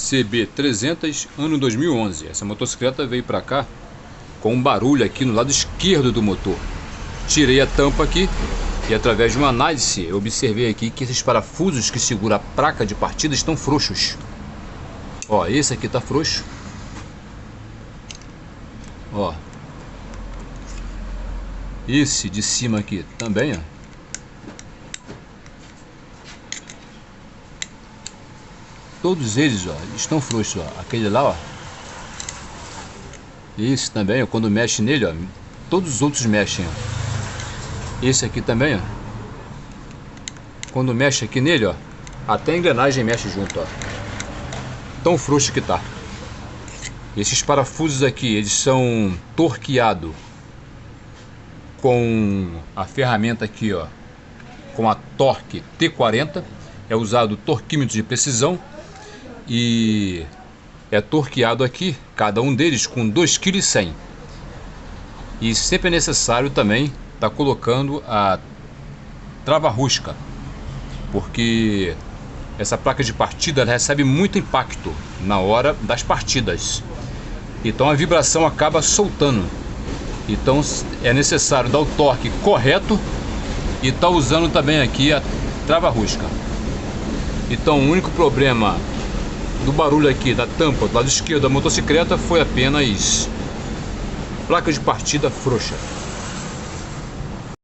CB300 ano 2011. Essa motocicleta veio para cá com um barulho aqui no lado esquerdo do motor. Tirei a tampa aqui e através de uma análise eu observei aqui que esses parafusos que seguram a placa de partida estão frouxos. Ó, esse aqui tá frouxo. Ó, esse de cima aqui também, ó. Todos eles, ó, estão frouxos, ó. Aquele lá, ó. Esse também, ó, quando mexe nele, ó, todos os outros mexem, ó. Esse aqui também, ó. Quando mexe aqui nele, ó, até a engrenagem mexe junto, ó. Tão frouxo que tá. Esses parafusos aqui, eles são torqueados com a ferramenta aqui, ó, com a Torque T40. É usado torquímetro de precisão e é torqueado aqui, cada um deles com 2,1 kg. E sempre é necessário também estar colocando a trava-rosca, porque essa placa de partida ela recebe muito impacto na hora das partidas, então a vibração acaba soltando. Então é necessário dar o torque correto e tá usando também aqui a trava-rosca. Então o único problema do barulho aqui da tampa do lado esquerdo da motocicleta foi apenas placa de partida frouxa.